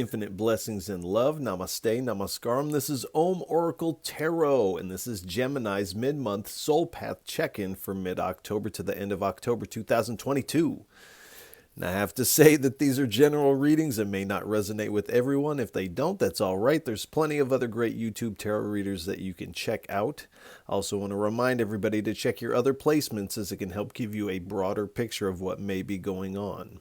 infinite blessings and love. Namaste, namaskaram. This is Om Oracle Tarot, and this is Gemini's mid-month soul path check-in for mid-October to the end of October 2022. And I have to say that these are general readings and may not resonate with everyone. If they don't, that's all right. There's plenty of other great YouTube tarot readers that you can check out. I also want to remind everybody to check your other placements, as it can help give you a broader picture of what may be going on.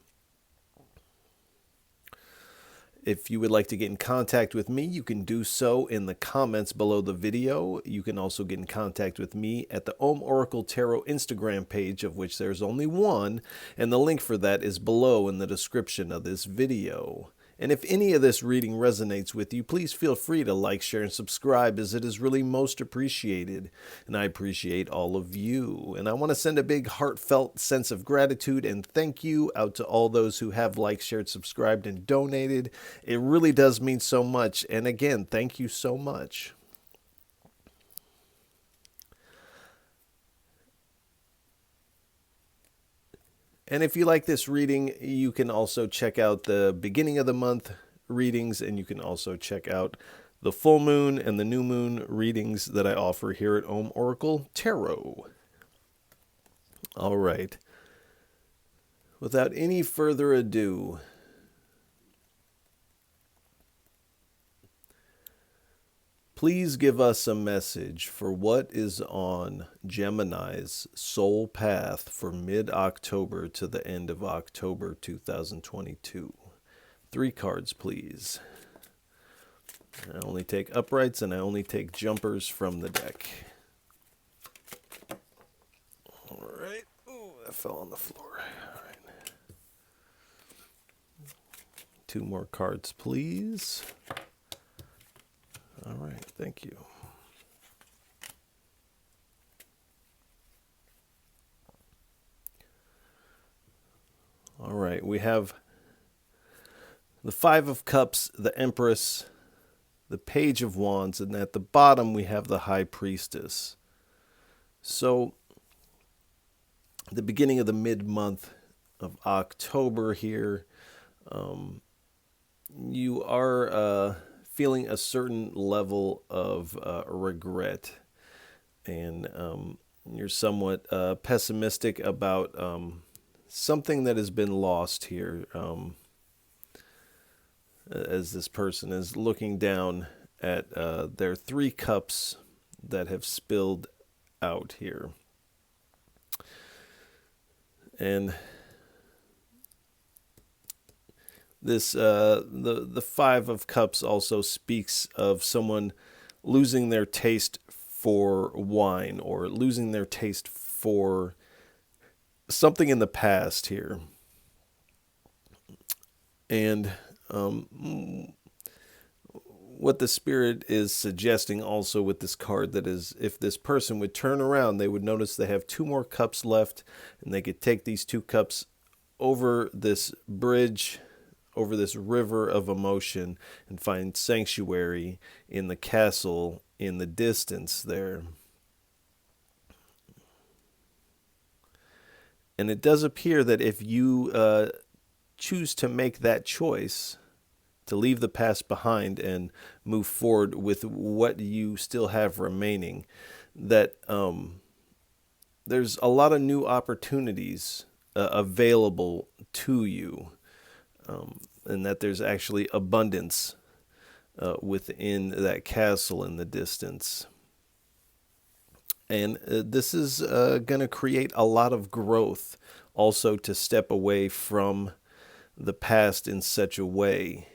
If you would like to get in contact with me, you can do so in the comments below the video. You can also get in contact with me at the Om Oracle Tarot Instagram page, of which there's only one, and the link for that is below in the description of this video. And if any of this reading resonates with you, please feel free to like, share, and subscribe, as it is really most appreciated. And I appreciate all of you. And I want to send a big heartfelt sense of gratitude and thank you out to all those who have liked, shared, subscribed, and donated. It really does mean so much. And again, thank you so much. And if you like this reading, you can also check out the beginning of the month readings, and you can also check out the full moon and the new moon readings that I offer here at Om Oracle Tarot. All right. Without any further ado, please give us a message for what is on Gemini's soul path for mid-October to the end of October 2022. 3 cards, please. I only take uprights and I only take jumpers from the deck. All right. Oh, that fell on the floor. All right. 2 more cards, please. All right, thank you. All right, we have the 5 of Cups, the Empress, the Page of Wands, and at the bottom we have the High Priestess. So, the beginning of the mid-month of October here, you are feeling a certain level of regret, and you're somewhat pessimistic about something that has been lost here, as this person is looking down at their 3 cups that have spilled out here. And this the 5 of Cups also speaks of someone losing their taste for wine, or losing their taste for something in the past here. And what the Spirit is suggesting also with this card, that is, if this person would turn around, they would notice they have 2 more cups left, and they could take these 2 cups over this bridge, over this river of emotion, and find sanctuary in the castle in the distance there. And it does appear that if you choose to make that choice, to leave the past behind and move forward with what you still have remaining, that there's a lot of new opportunities available to you. And that there's actually abundance within that castle in the distance. And this is going to create a lot of growth, also to step away from the past in such a way.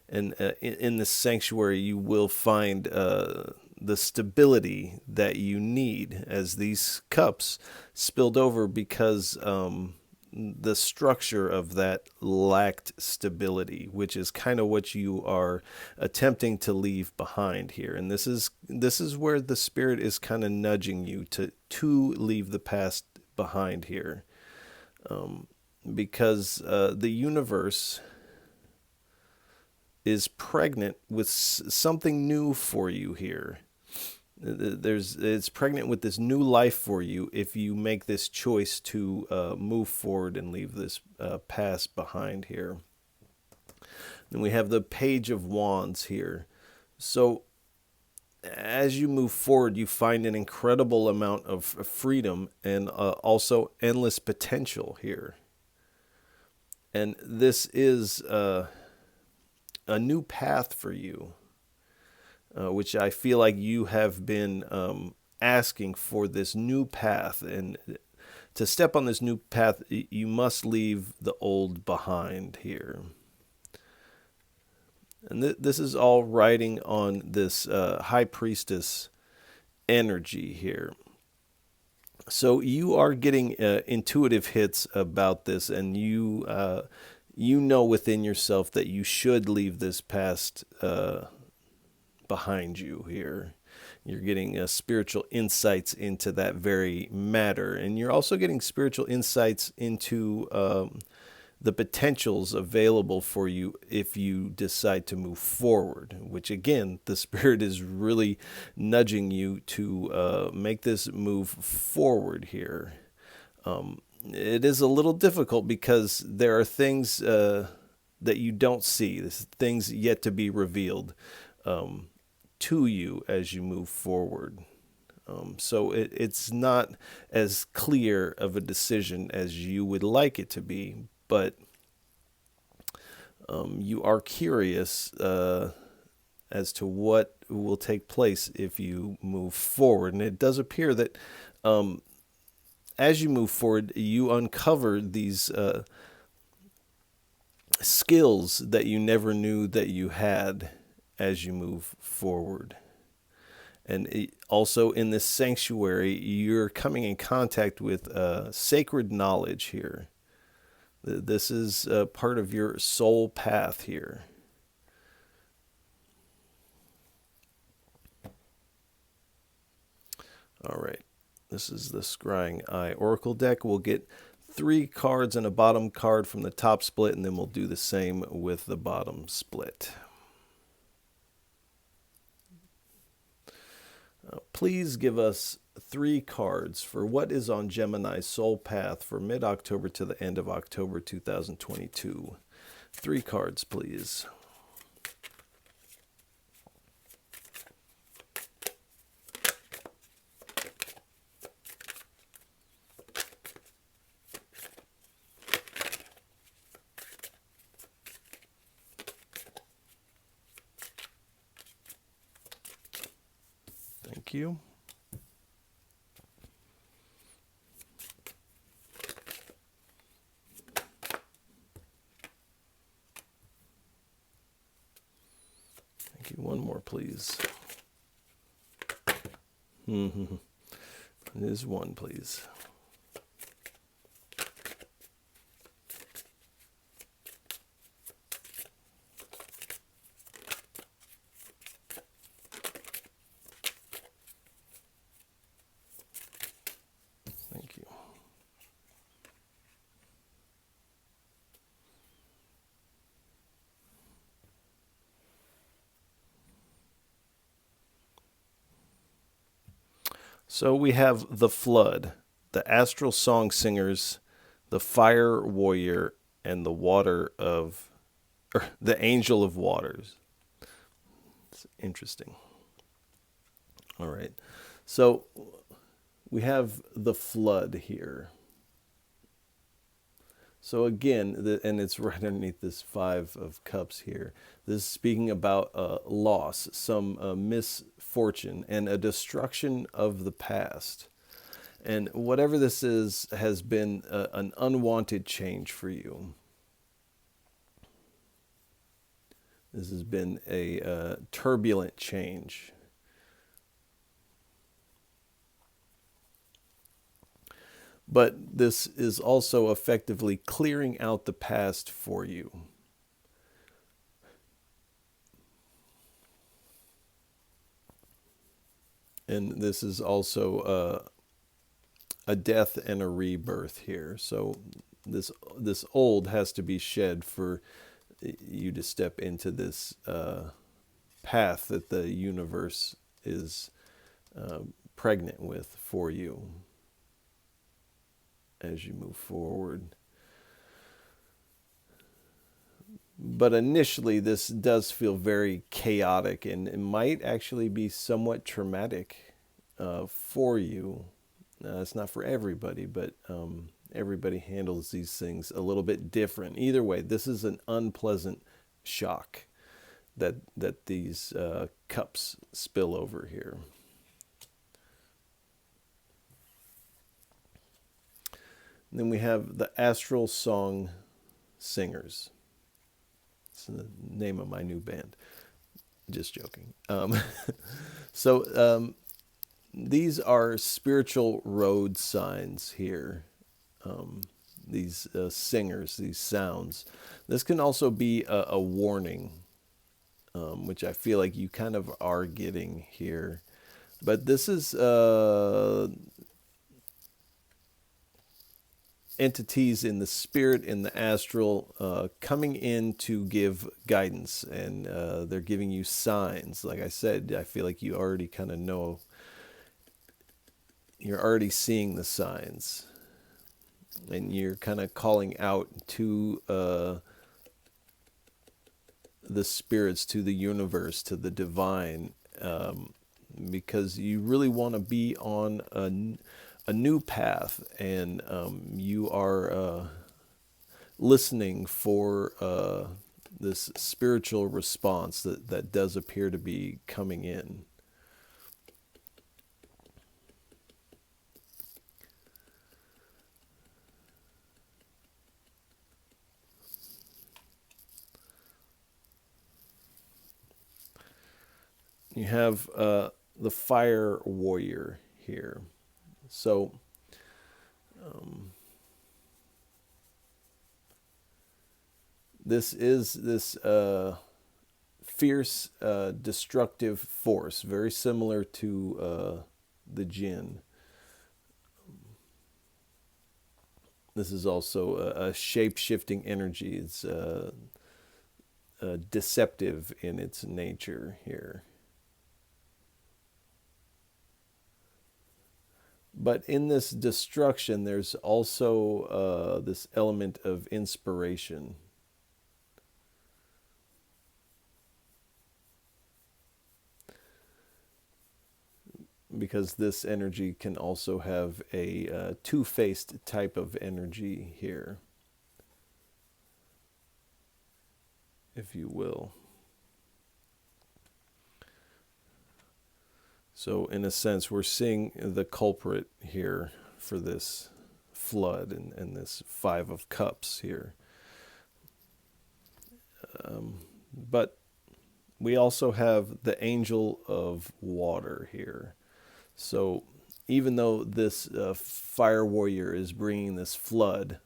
And in this sanctuary, you will find the stability that you need, as these cups spilled over because the structure of that lacked stability, which is kind of what you are attempting to leave behind here. And this is where the Spirit is kind of nudging you to leave the past behind here, because the universe is pregnant with something new for you here. It's pregnant with this new life for you if you make this choice to move forward and leave this past behind here. Then we have the Page of Wands here. So as you move forward, you find an incredible amount of freedom and also endless potential here. And this is a new path for you, which I feel like you have been asking for, this new path. And to step on this new path, you must leave the old behind here. And this is all riding on this High Priestess energy here. So you are getting intuitive hits about this, and you know within yourself that you should leave this past behind you here. You're getting spiritual insights into that very matter, and you're also getting spiritual insights into the potentials available for you if you decide to move forward, which again, the Spirit is really nudging you to make this move forward here. It is a little difficult because there are things that you don't see. There's things yet to be revealed to you as you move forward. So it's not as clear of a decision as you would like it to be, but you are curious as to what will take place if you move forward. And it does appear that as you move forward, you uncover these skills that you never knew that you had as you move forward. And also in this sanctuary, you're coming in contact with sacred knowledge here. This is part of your soul path here. All right. This is the Scrying Eye Oracle deck. We'll get 3 cards and a bottom card from the top split, and then we'll do the same with the bottom split. Please give us 3 cards for what is on Gemini's soul path for mid-October to the end of October 2022. 3 cards, please. Thank you. Thank you. One more, please. There's 1, please. Thank you. So we have the Flood, the Astral Song Singers, the Fire Warrior, and the the Angel of Waters. It's interesting. All right. So we have the Flood here. So again, and it's right underneath this 5 of Cups here. This is speaking about loss, some misfortune, and a destruction of the past. And whatever this is has been an unwanted change for you. This has been a turbulent change. But this is also effectively clearing out the past for you. And this is also a death and a rebirth here. So this old has to be shed for you to step into this path that the universe is pregnant with for you as you move forward. But initially, this does feel very chaotic, and it might actually be somewhat traumatic for you. It's not for everybody, but everybody handles these things a little bit different. Either way, this is an unpleasant shock that these cups spill over here. And then we have the Astral Song Singers. It's the name of my new band. Just joking. So these are spiritual road signs here. These singers, these sounds. This can also be a warning, which I feel like you kind of are getting here. But this is entities in the spirit, in the astral, coming in to give guidance, and they're giving you signs. Like I said, I feel like you already kind of know. You're already seeing the signs, and you're kind of calling out to the spirits, to the universe, to the divine, because you really want to be on a new path, and you are listening for this spiritual response that does appear to be coming in. You have the fire warrior here. So this is this fierce, destructive force, very similar to the jinn. This is also a shape-shifting energy. It's deceptive in its nature here. But in this destruction, there's also this element of inspiration. Because this energy can also have a two-faced type of energy here, if you will. So in a sense, we're seeing the culprit here for this flood and this Five of Cups here. But we also have the Angel of Water here. So even though this fire warrior is bringing this flood,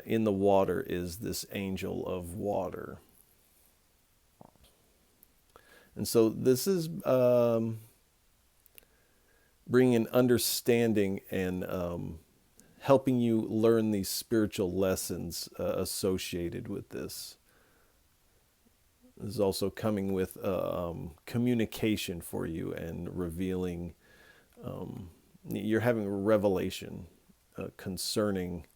in the water is this Angel of Water. And so this is bringing understanding and helping you learn these spiritual lessons associated with this. This is also coming with communication for you and revealing. You're having a revelation concerning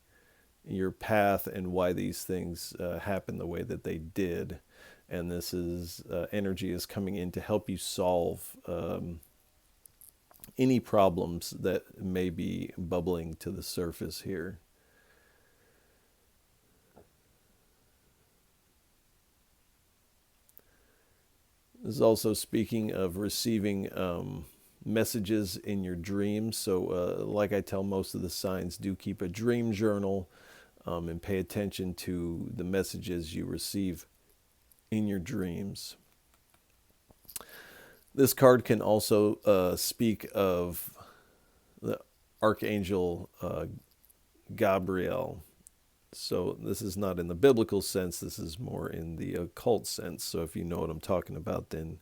your path and why these things happen the way that they did. And this is energy is coming in to help you solve any problems that may be bubbling to the surface here. This is also speaking of receiving messages in your dreams. So like I tell most of the signs, do keep a dream journal and pay attention to the messages you receive in your dreams. This card can also speak of the Archangel Gabriel. So this is not in the biblical sense, this is more in the occult sense. So if you know what I'm talking about, then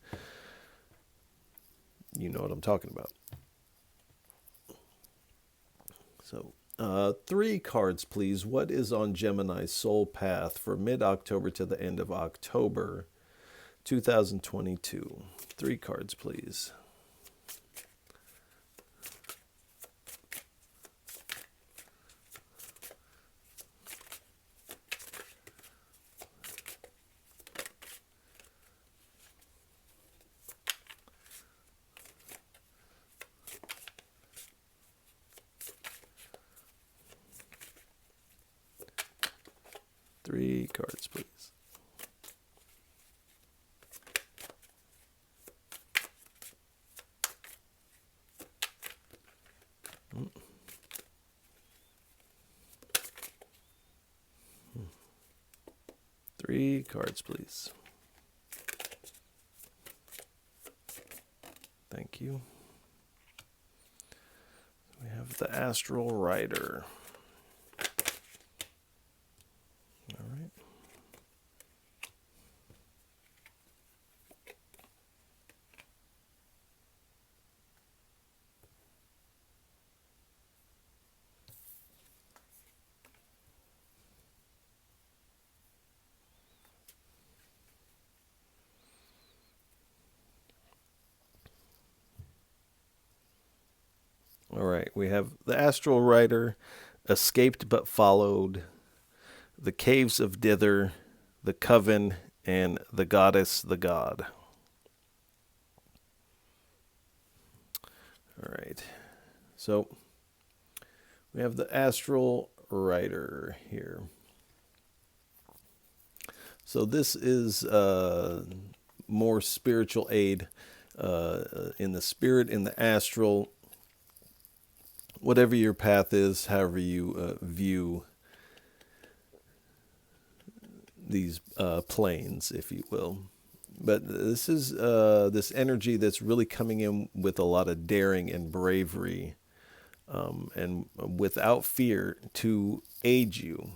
you know what I'm talking about. So 3 cards, please. What is on Gemini's soul path for mid-October to the end of October 2022? 3 cards, please. cards, please. Three cards, please. Thank you. We have the Astral Rider. All right. All right, we have the Astral Rider, escaped but followed, the caves of Dither, the coven, and the goddess, the god. All right, so we have the Astral Rider here. So this is more spiritual aid in the spirit, in the astral, whatever your path is, however you view these planes, if you will. But this is this energy that's really coming in with a lot of daring and bravery, and without fear to aid you.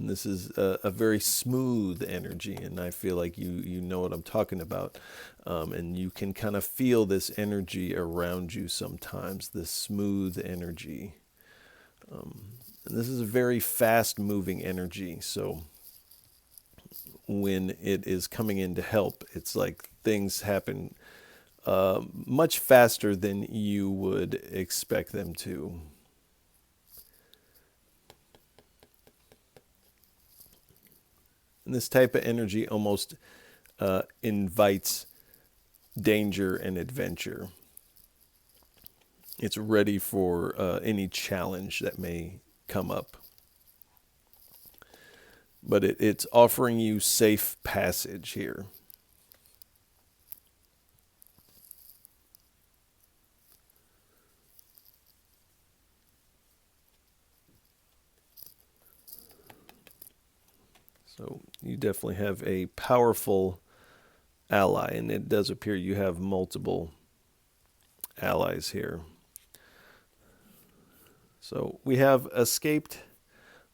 And this is a very smooth energy, and I feel like you know what I'm talking about. And you can kind of feel this energy around you sometimes, this smooth energy. And this is a very fast-moving energy, so when it is coming in to help, it's like things happen much faster than you would expect them to. And this type of energy almost invites danger and adventure. It's ready for any challenge that may come up. But it's offering you safe passage here. So you definitely have a powerful ally, and it does appear you have multiple allies here. So we have escaped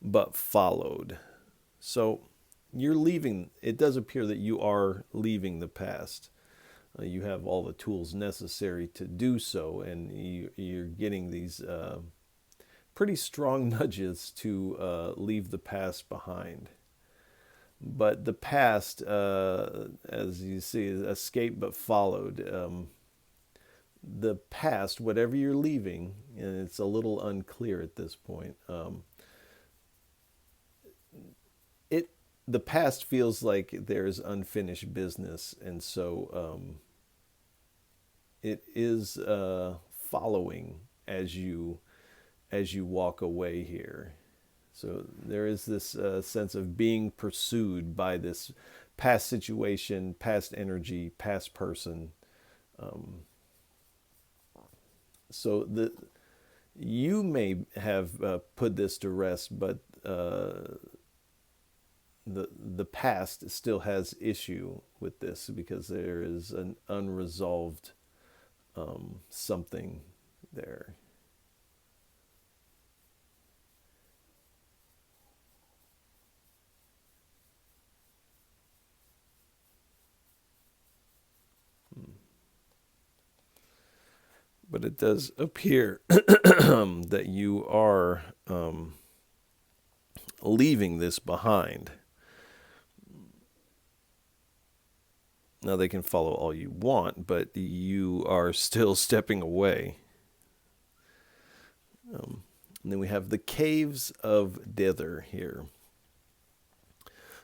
but followed. So you're leaving. It does appear that you are leaving the past. You have all the tools necessary to do so, and you're getting these pretty strong nudges to leave the past behind. But the past, as you see, is escaped but followed. The past, whatever you're leaving, and it's a little unclear at this point, the past feels like there's unfinished business, and so it is following as you walk away here. So there is this sense of being pursued by this past situation, past energy, past person. So you may have put this to rest, but the past still has issue with this because there is an unresolved something there. But it does appear that you are leaving this behind. Now they can follow all you want, but you are still stepping away. And then we have the caves of Dither here.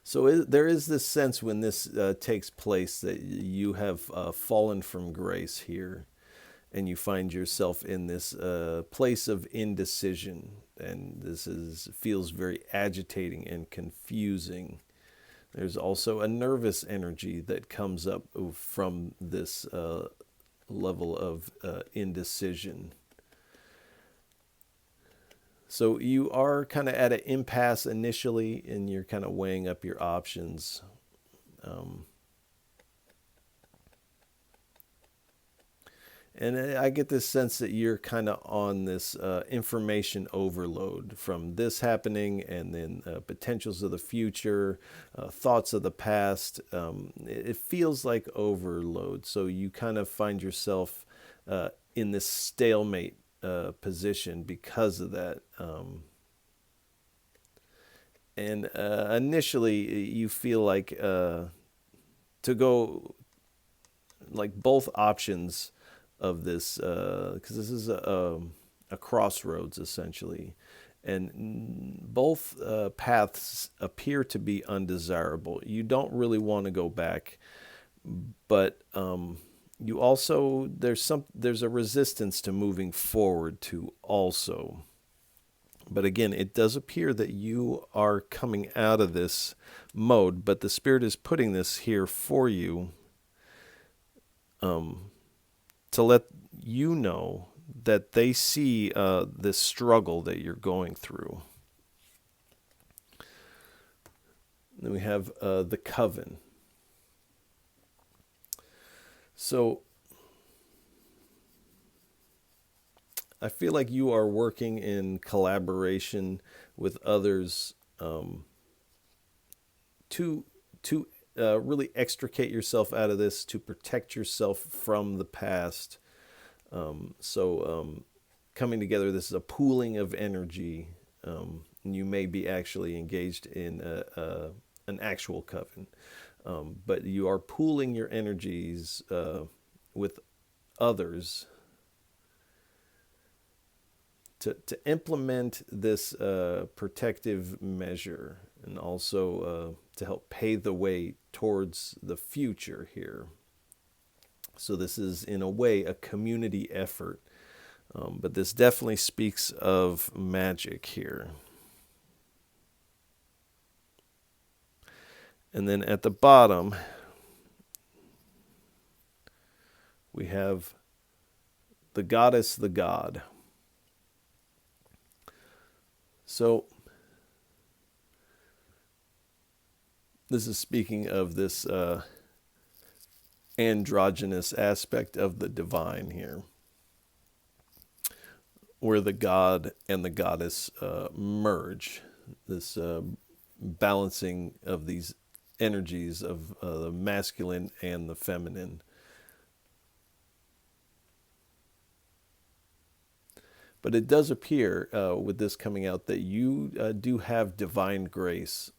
So there is this sense when this takes place that you have fallen from grace here. and you find yourself in this place of indecision, and feels very agitating and confusing. There's also a nervous energy that comes up from this level of indecision. So you are kind of at an impasse initially, and you're kind of weighing up your options. And I get this sense that you're kind of on this information overload from this happening, and then potentials of the future, thoughts of the past. It feels like overload. So you kind of find yourself in this stalemate position because of that. And initially, you feel like to go like both options of this, because this is a crossroads essentially, and both paths appear to be undesirable. You don't really want to go back, but you also there's a resistance to moving forward too also. But again, it does appear that you are coming out of this mode, but the Spirit is putting this here for you, to let you know that they see this struggle that you're going through. Then we have the Coven. So I feel like you are working in collaboration with others to really extricate yourself out of this, to protect yourself from the past. Coming together, this is a pooling of energy. And you may be actually engaged in an actual coven. But you are pooling your energies with others to implement this protective measure, and also to help pave the way towards the future here. So this is, in a way, a community effort. But this definitely speaks of magic here. And then at the bottom, we have the goddess, the god. So this is speaking of this androgynous aspect of the divine here, where the god and the goddess merge, this balancing of these energies of the masculine and the feminine. But it does appear with this coming out that you do have divine grace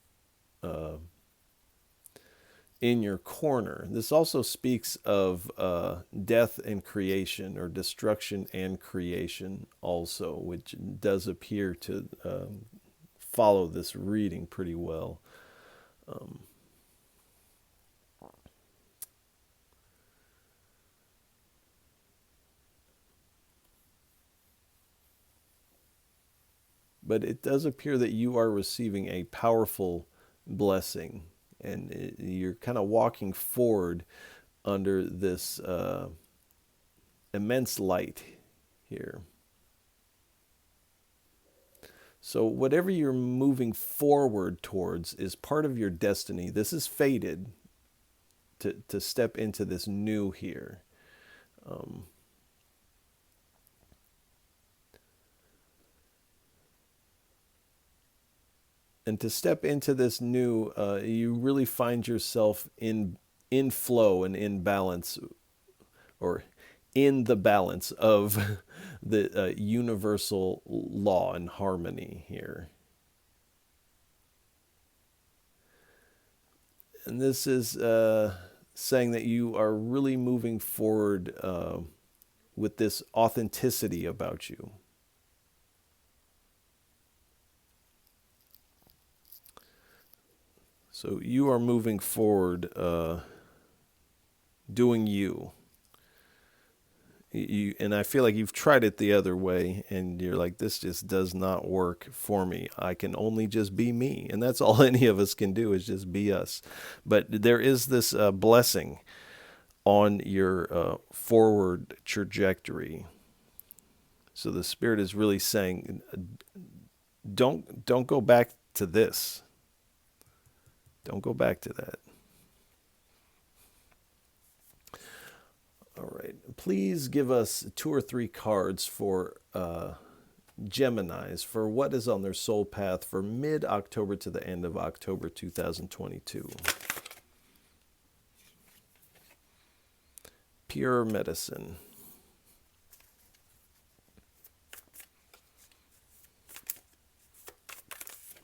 in your corner. This also speaks of death and creation, or destruction and creation also, which does appear to follow this reading pretty well. But it does appear that you are receiving a powerful blessing, and you're kind of walking forward under this immense light here. So whatever you're moving forward towards is part of your destiny. This is fated to step into this new here. And to step into this new, you really find yourself in flow and in balance, or in the balance of the universal law and harmony here. And this is saying that you are really moving forward with this authenticity about you. So you are moving forward doing you. And I feel like you've tried it the other way, and you're like, this just does not work for me. I can only just be me, and that's all any of us can do, is just be us. But there is this blessing on your forward trajectory. So the Spirit is really saying, don't go back to this. Don't go back to that. All right. Please give us 2 or 3 cards for Geminis for what is on their soul path for mid-October to the end of October 2022. Pure medicine.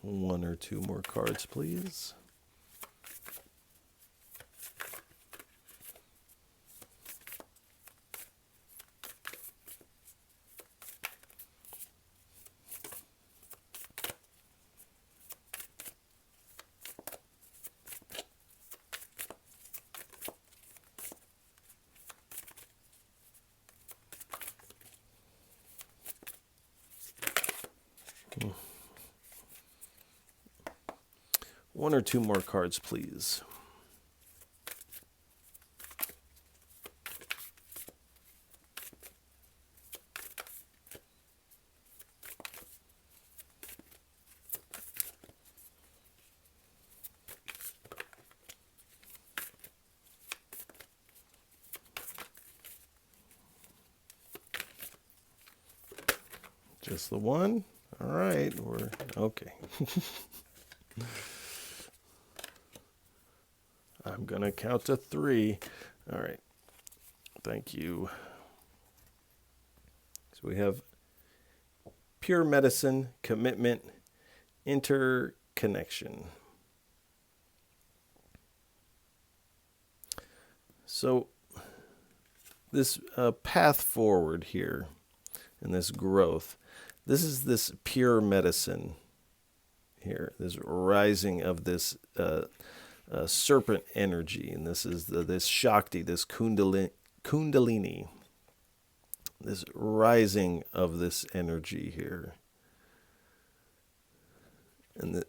One or two more cards, please. One or two more cards, please. Just the one? All right, we're okay. I'm going to count to 3. All right. Thank you. So we have pure medicine, commitment, interconnection. So this path forward here and this growth, this is this pure medicine here, this rising of this serpent energy, and this is this Shakti, this Kundalini, this rising of this energy here. And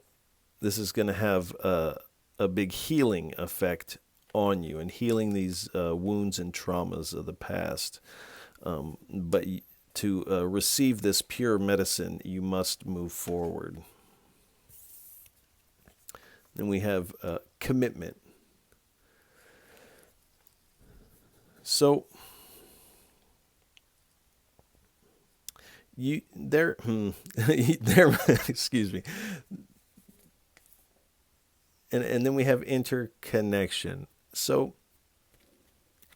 this is going to have a big healing effect on you, and healing these wounds and traumas of the past. But to receive this pure medicine, you must move forward. Then we have commitment. So there, excuse me. And then we have interconnection. So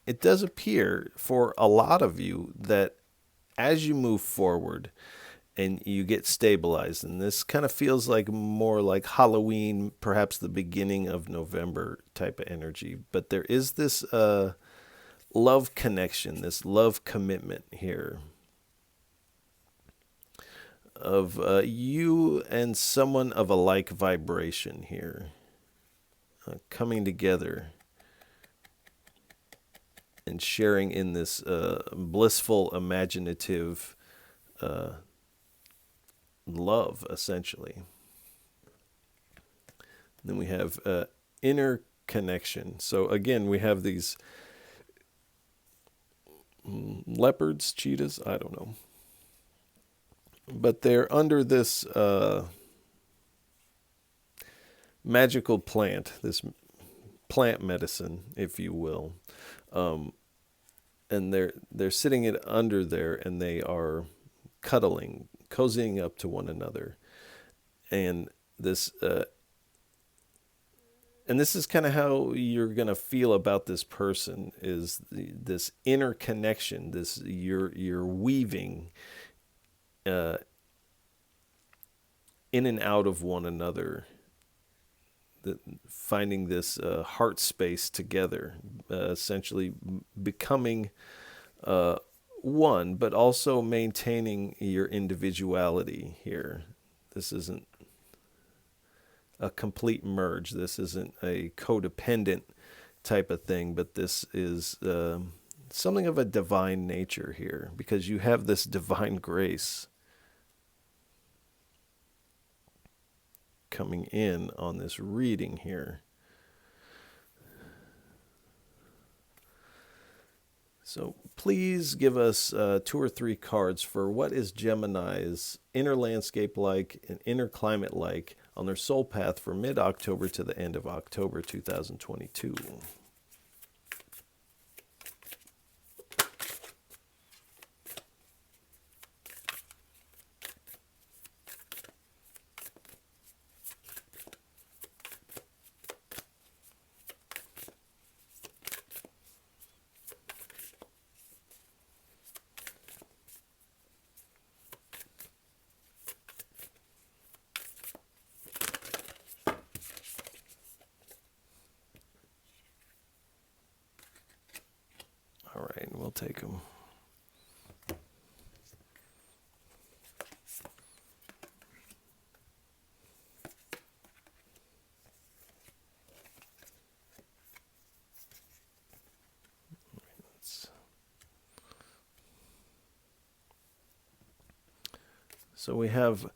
it does appear for a lot of you that as you move forward and you get stabilized, and this kind of feels like more like Halloween, perhaps the beginning of November type of energy, but there is this love connection, this love commitment here of you and someone of a like vibration here coming together and sharing in this blissful, imaginative love, essentially. Then we have inner connection. So again, we have these leopards, cheetahs, I don't know. But they're under this magical plant, this plant medicine, if you will. And they're sitting it under there, and they are cuddling, cozying up to one another. And this is kind of how you're going to feel about this person, is this inner connection, this you're weaving in and out of one another, finding this heart space together, essentially becoming one, but also maintaining your individuality here. This isn't a complete merge. This isn't a codependent type of thing, but this is something of a divine nature here, because you have this divine grace coming in on this reading here. So please give us 2 or 3 cards for what is Gemini's inner landscape like and inner climate like on their soul path from mid-October to the end of October 2022. All right, we'll take them. So we have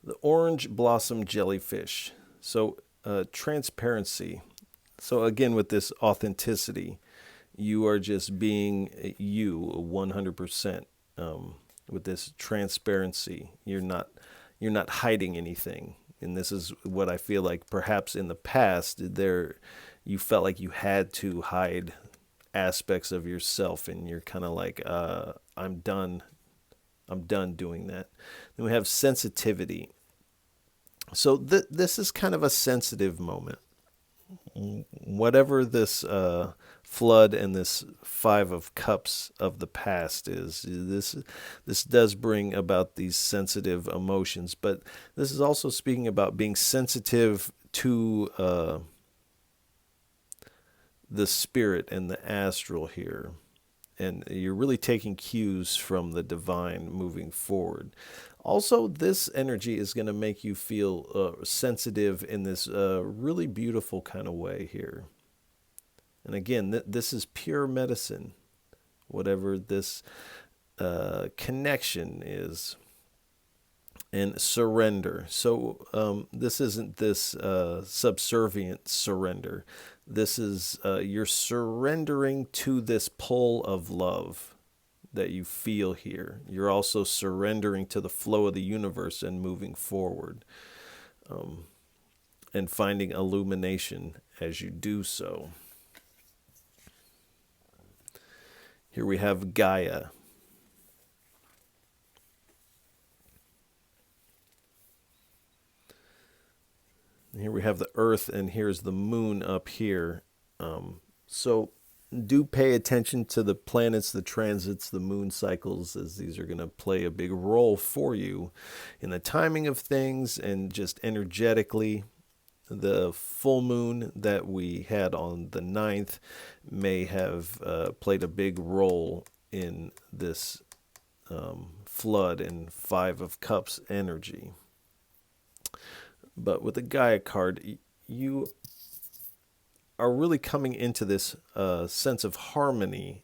the orange blossom jellyfish. So transparency. So again, with this authenticity, you are just being you 100%. With this transparency, you're not hiding anything. And this is what I feel like perhaps in the past you felt like you had to hide aspects of yourself, and you're kind of like, I'm done doing that. Then we have sensitivity. So this is kind of a sensitive moment. Whatever this flood and this 5 of cups of the past is, this does bring about these sensitive emotions, but this is also speaking about being sensitive to the spirit and the astral here. And you're really taking cues from the divine moving forward. Also, this energy is going to make you feel sensitive in this really beautiful kind of way here. And again, this is pure medicine, whatever this connection is. And surrender. So this isn't this subservient surrender. This is you're surrendering to this pull of love that you feel here. You're also surrendering to the flow of the universe and moving forward, and finding illumination as you do so. Here we have Gaia. Here we have the earth, and here's the moon up here. So do pay attention to the planets, the transits, the moon cycles, as these are going to play a big role for you in the timing of things and just energetically. The full moon that we had on the 9th may have played a big role in this flood and 5 of Cups energy. But with the Gaia card, you are really coming into this sense of harmony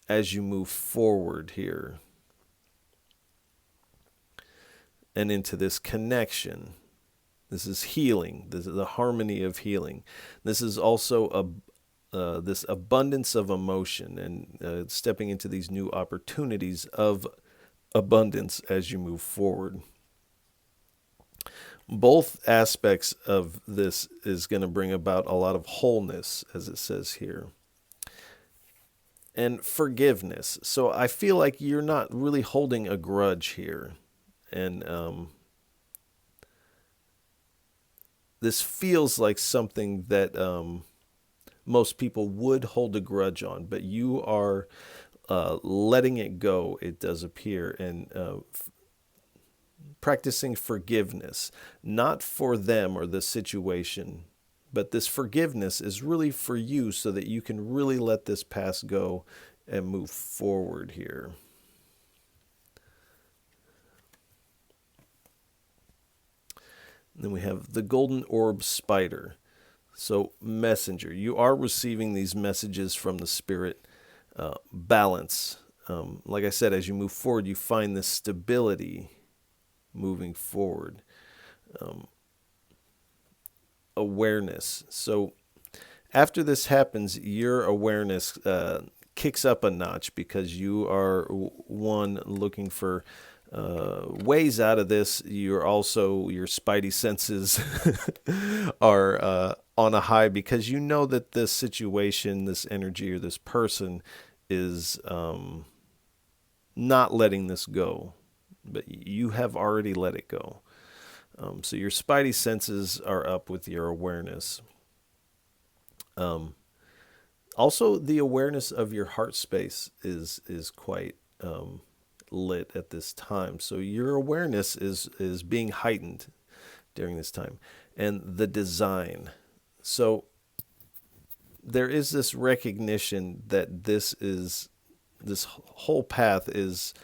as you move forward here, and into this connection. This is healing. This is the harmony of healing. This is also this abundance of emotion, and stepping into these new opportunities of abundance as you move forward. Both aspects of this is going to bring about a lot of wholeness, as it says here. And forgiveness. So I feel like you're not really holding a grudge here. And this feels like something that most people would hold a grudge on, but you are letting it go, it does appear, and practicing forgiveness, not for them or the situation, but this forgiveness is really for you so that you can really let this past go and move forward here. And then we have the golden orb spider. So messenger, you are receiving these messages from the spirit. balance. Like I said, as you move forward, you find this stability moving forward. Awareness. So after this happens, your awareness kicks up a notch because you are, one, looking for ways out of this. You're also, your spidey senses are on a high because you know that this situation, this energy, or this person is not letting this go, but you have already let it go. So your spidey senses are up with your awareness. Also, the awareness of your heart space is quite lit at this time. So your awareness is being heightened during this time. And the design. So there is this recognition that this whole path is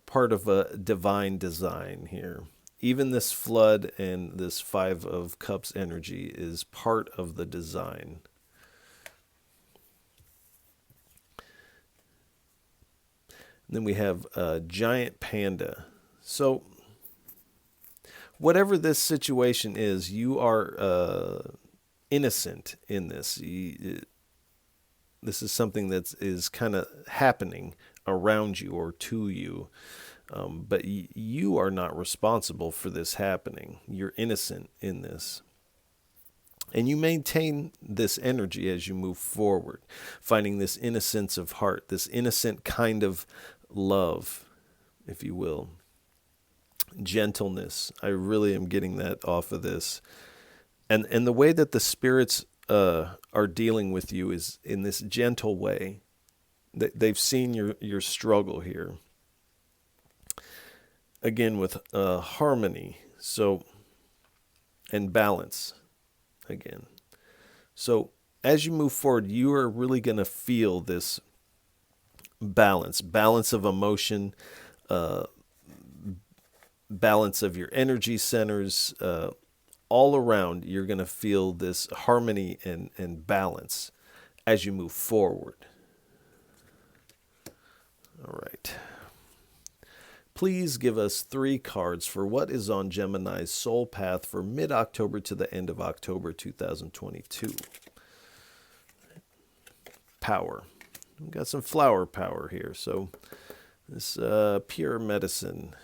part of a divine design here. Even this flood and this Five of Cups energy is part of the design. And then we have a giant panda. So whatever this situation is, you are innocent in this. This is something that is kind of happening around you or to you. But you are not responsible for this happening. You're innocent in this. And you maintain this energy as you move forward, finding this innocence of heart, this innocent kind of love, if you will. Gentleness. I really am getting that off of this. And the way that the spirits are dealing with you is in this gentle way. They've seen your struggle here. Again, with harmony, so, and balance, again. So as you move forward, you are really going to feel this balance of emotion, balance of your energy centers, all around. You're going to feel this harmony and balance as you move forward. All right. Please give us 3 cards for what is on Gemini's soul path for mid-October to the end of October 2022. Power. We've got some flower power here. So this pure medicine,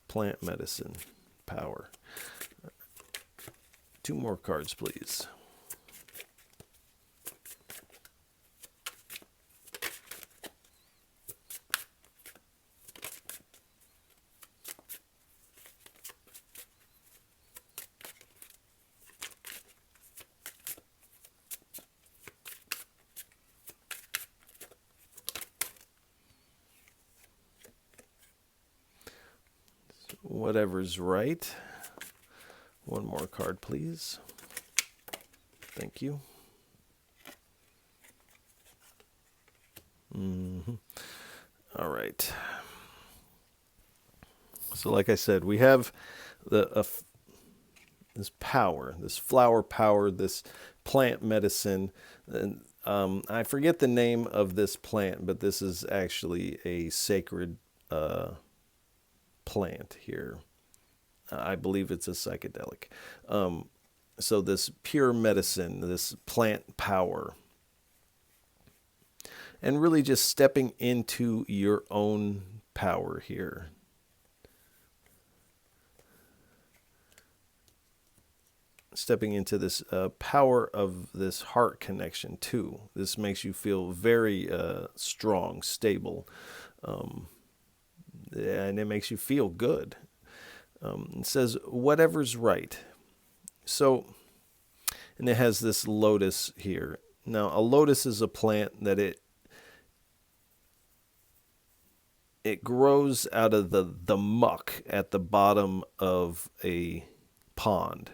plant medicine power. 2 more cards, please. Whatever's right. 1 more card, please. Thank you. All right. So like I said, we have this power, this flower power, this plant medicine. And I forget the name of this plant, but this is actually a sacred plant here. I believe it's a psychedelic. So this pure medicine, this plant power, and really just stepping into your own power here. Stepping into this power of this heart connection too. This makes you feel very strong, stable, and it makes you feel good. It says whatever's right. So, and it has this lotus here. Now, a lotus is a plant that it grows out of the muck at the bottom of a pond.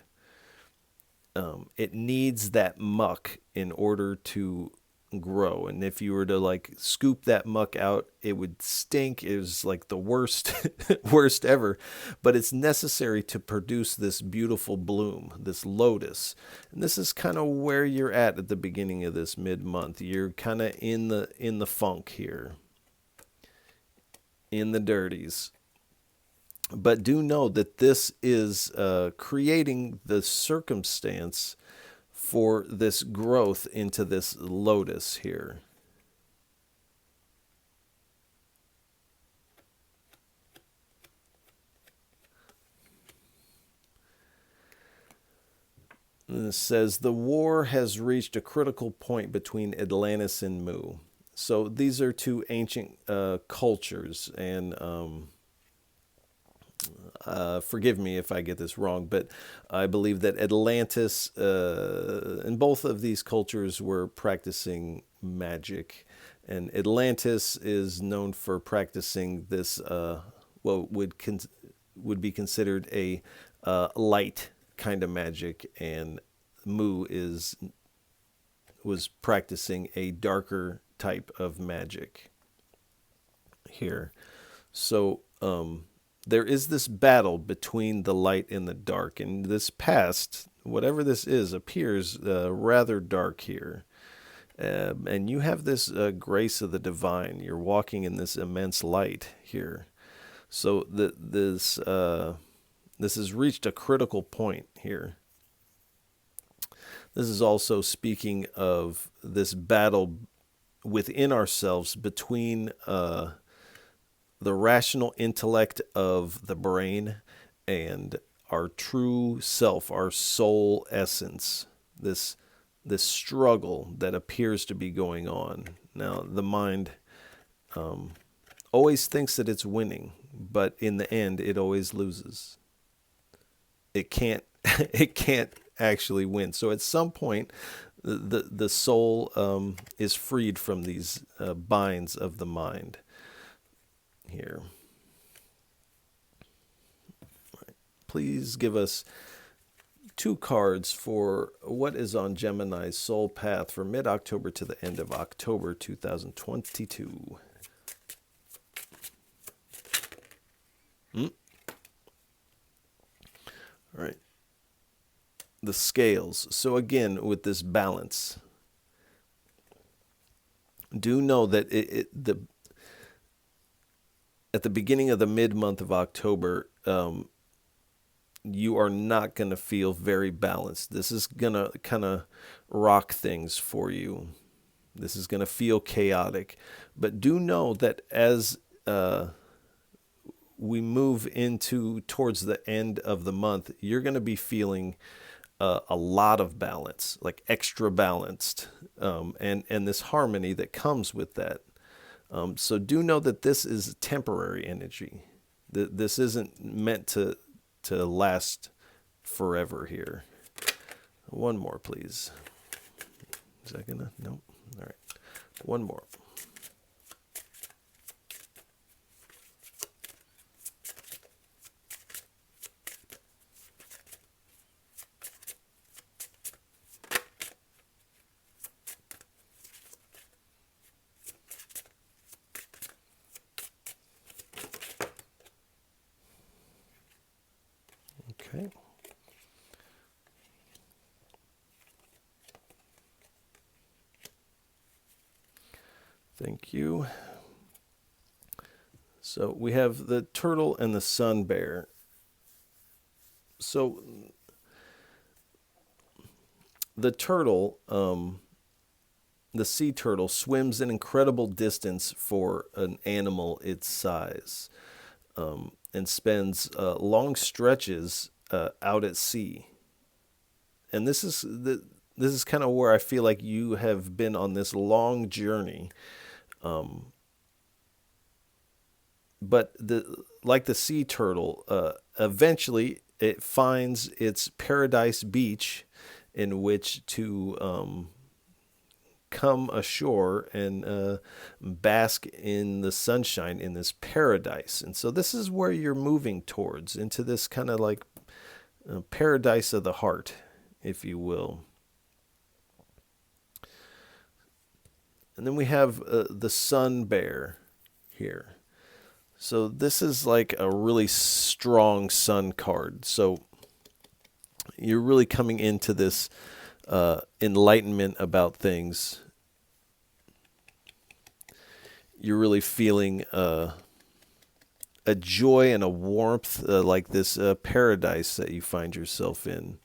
It needs that muck in order to grow. And if you were to like scoop that muck out, it would stink. It was like the worst, worst ever. But it's necessary to produce this beautiful bloom, this lotus. And this is kind of where you're at the beginning of this mid-month. You're kind of in the funk here, in the dirties. But do know that this is creating the circumstance for this growth into this lotus here. And it says, the war has reached a critical point between Atlantis and Mu. So these are two ancient cultures, and forgive me if I get this wrong, but I believe that Atlantis and both of these cultures were practicing magic. And Atlantis is known for practicing this, what would be considered a light kind of magic, and Mu was practicing a darker type of magic here. So there is this battle between the light and the dark, and this past, whatever this is, appears rather dark here. And you have this grace of the divine. You're walking in this immense light here. So this has reached a critical point here. This is also speaking of this battle within ourselves between the rational intellect of the brain and our true self, our soul essence. This struggle that appears to be going on. Now, the mind always thinks that it's winning, but in the end, it always loses. It can't actually win. So at some point, the soul is freed from these binds of the mind here. Please give us 2 cards for what is on Gemini's soul path for mid-October to the end of October 2022. All right. The scales. So again, with this balance, do know that at the beginning of the mid-month of October, you are not going to feel very balanced. This is going to kind of rock things for you. This is going to feel chaotic. But do know that as we move towards the end of the month, you're going to be feeling a lot of balance, like extra balanced, and this harmony that comes with that. So do know that this is temporary energy. This isn't meant to last forever here. One more, please. Is that gonna? Nope. All right. One more. Okay. Thank you. So we have the turtle and the sun bear. So the turtle, the sea turtle, swims an incredible distance for an animal its size, and spends long stretches out at sea. And this is kind of where I feel like you have been on this long journey. But like the sea turtle, eventually it finds its paradise beach in which to come ashore and bask in the sunshine in this paradise. And so this is where you're moving towards, into this kind of like paradise of the heart, if you will. And then we have the Sun Bear here. So this is like a really strong Sun card. So you're really coming into this enlightenment about things. You're really feeling a joy and a warmth, like this paradise that you find yourself in.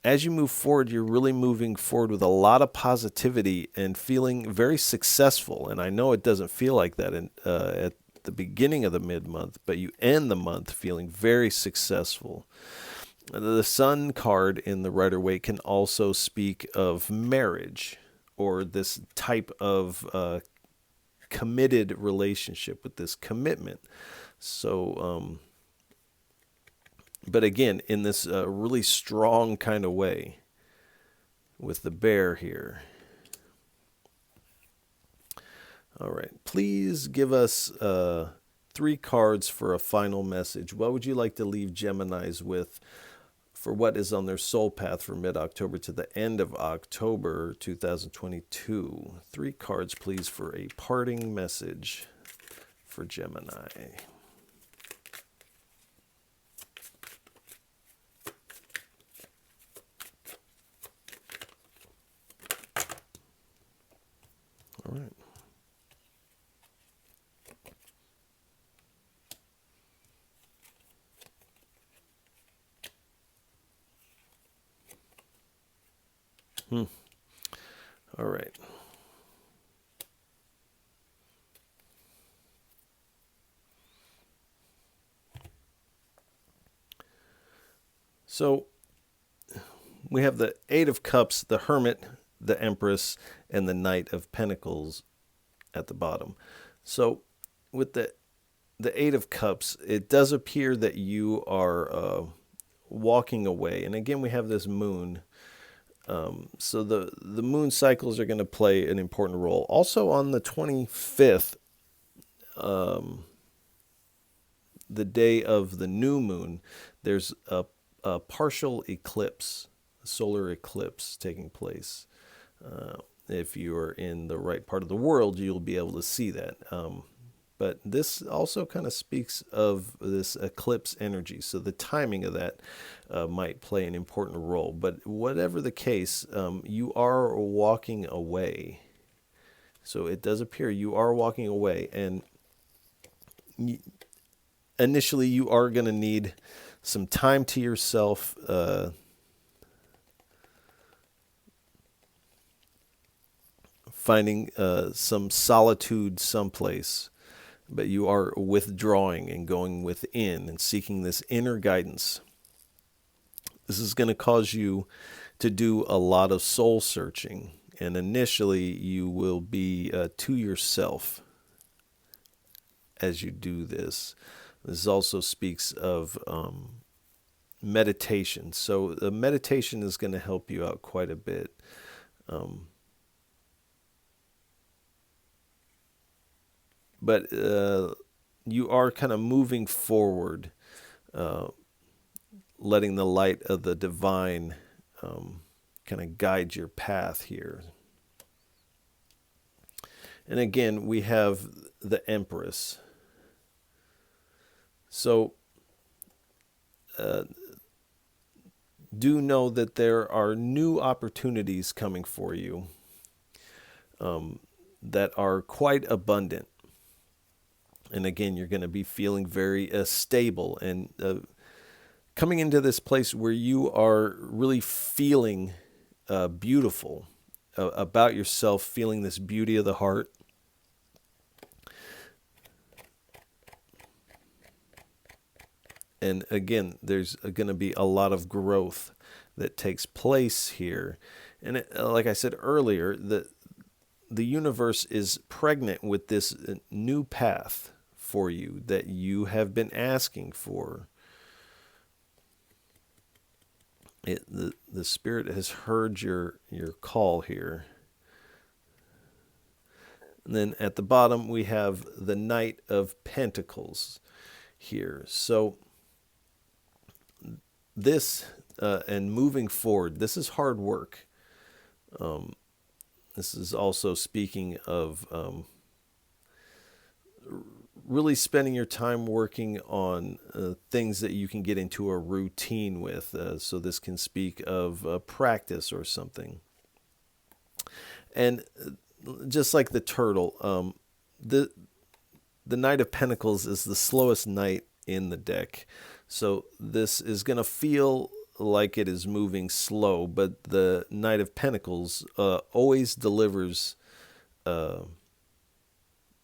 As you move forward, you're really moving forward with a lot of positivity and feeling very successful. And I know it doesn't feel like that at the beginning of the mid-month, but you end the month feeling very successful. The Sun card in the Rider-Waite can also speak of marriage, or this type of committed relationship, with this commitment. So, but again, in this really strong kind of way with the bear here. All right, please give us 3 cards for a final message. What would you like to leave Geminis with for what is on their soul path from mid-October to the end of October 2022? 3 cards, please, for a parting message for Gemini. All right. All right. So we have the 8 of Cups, the Hermit, the Empress, and the Knight of Pentacles at the bottom. So with the 8 of Cups, it does appear that you are walking away. And again, we have this moon. So the moon cycles are going to play an important role. Also on the 25th, the day of the new moon, there's a partial eclipse, a solar eclipse taking place. If you're in the right part of the world, you'll be able to see that. But this also kind of speaks of this eclipse energy. So the timing of that might play an important role. But whatever the case, you are walking away. So it does appear you are walking away. And initially, you are going to need some time to yourself. Finding some solitude someplace. But you are withdrawing and going within and seeking this inner guidance. This is going to cause you to do a lot of soul searching. And initially, you will be to yourself as you do this. This also speaks of meditation. So the meditation is going to help you out quite a bit. But you are kind of moving forward, letting the light of the divine kind of guide your path here. And again, we have the Empress. So do know that there are new opportunities coming for you that are quite abundant. And again, you're going to be feeling very stable and coming into this place where you are really feeling beautiful about yourself, feeling this beauty of the heart. And again, there's going to be a lot of growth that takes place here. And it, like I said earlier, the universe is pregnant with this new path for you that you have been asking for. The Spirit has heard your call here. And then at the bottom, we have the Knight of Pentacles here. So this, and moving forward, this is hard work. This is also speaking of really spending your time working on things that you can get into a routine with. So this can speak of practice or something. And just like the turtle, the Knight of Pentacles is the slowest knight in the deck. So this is going to feel like it is moving slow, but the Knight of Pentacles always delivers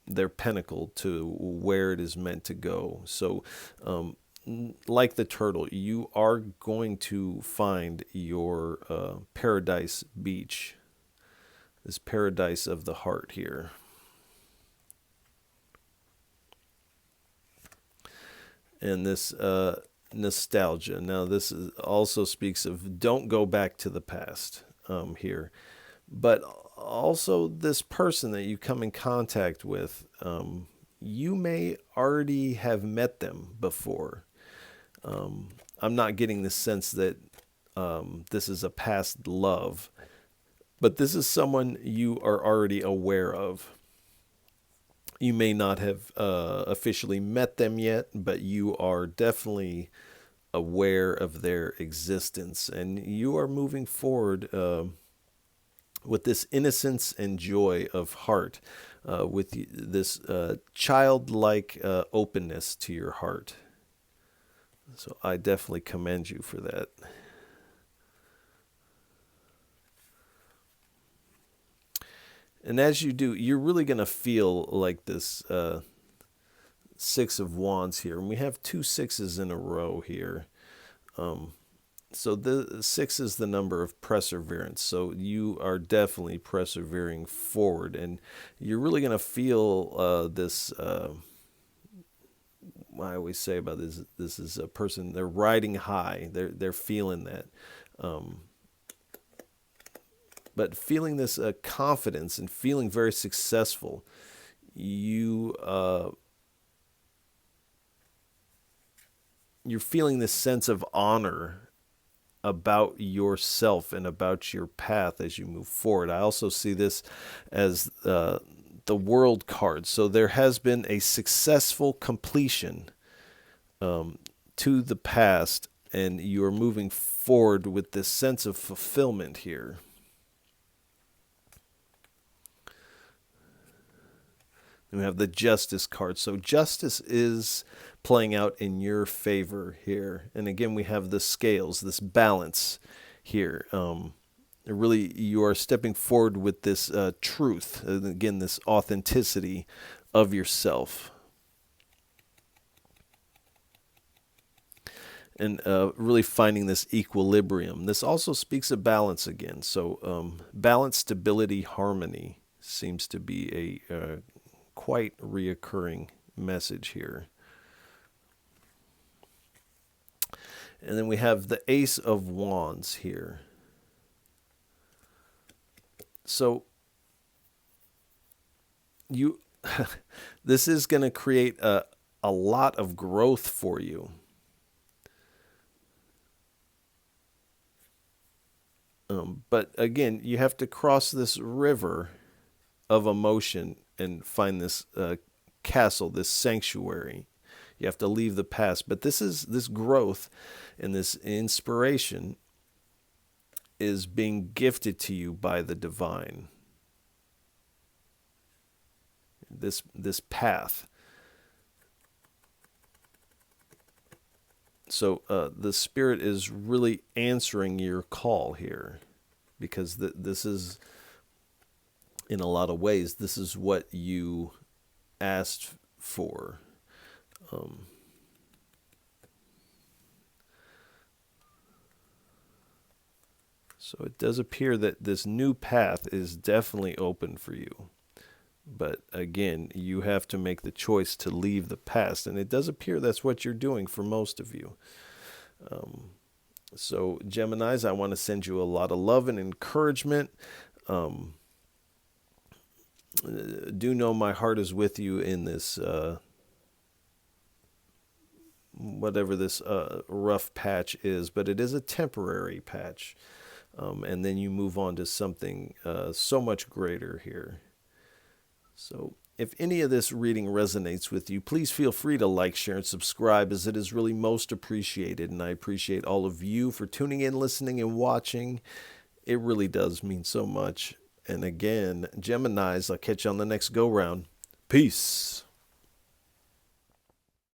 their pentacle to where it is meant to go. So like the turtle, you are going to find your paradise beach, this paradise of the heart here. And this nostalgia. Now, this also speaks of don't go back to the past here. But also this person that you come in contact with, you may already have met them before. I'm not getting the sense that this is a past love, but this is someone you are already aware of. You may not have officially met them yet, but you are definitely aware of their existence, and you are moving forward with this innocence and joy of heart, with this childlike openness to your heart. So I definitely commend you for that. And as you do, you're really going to feel like this Six of Wands here. And we have 2 sixes in a row here. So the 6 is the number of perseverance. So you are definitely persevering forward. And you're really going to feel this, I always say about this is a person, they're riding high. They're feeling that. But feeling this confidence and feeling very successful, you're feeling this sense of honor about yourself and about your path as you move forward. I also see this as the World card. So there has been a successful completion to the past, and you are moving forward with this sense of fulfillment here. We have the Justice card. So justice is playing out in your favor here. And again, we have the scales, this balance here. Really, you are stepping forward with this truth. And again, this authenticity of yourself. And really finding this equilibrium. This also speaks of balance again. So balance, stability, harmony seems to be a quite reoccurring message here. And then we have the Ace of Wands here. So this is going to create a lot of growth for you. But again, you have to cross this river of emotion and find this castle, this sanctuary. You have to leave the past. But this growth and this inspiration is being gifted to you by the divine. This path. So the Spirit is really answering your call here, because this is, in a lot of ways, this is what you asked for. So it does appear that this new path is definitely open for you. But again, you have to make the choice to leave the past. And it does appear that's what you're doing for most of you. So Geminis, I want to send you a lot of love and encouragement. Do know my heart is with you in this, whatever this rough patch is. But it is a temporary patch. and then you move on to something so much greater here. So if any of this reading resonates with you, please feel free to like, share, and subscribe, as it is really most appreciated. And I appreciate all of you for tuning in, listening, and watching. It really does mean so much. And again, Geminis, I'll catch you on the next go-round. Peace.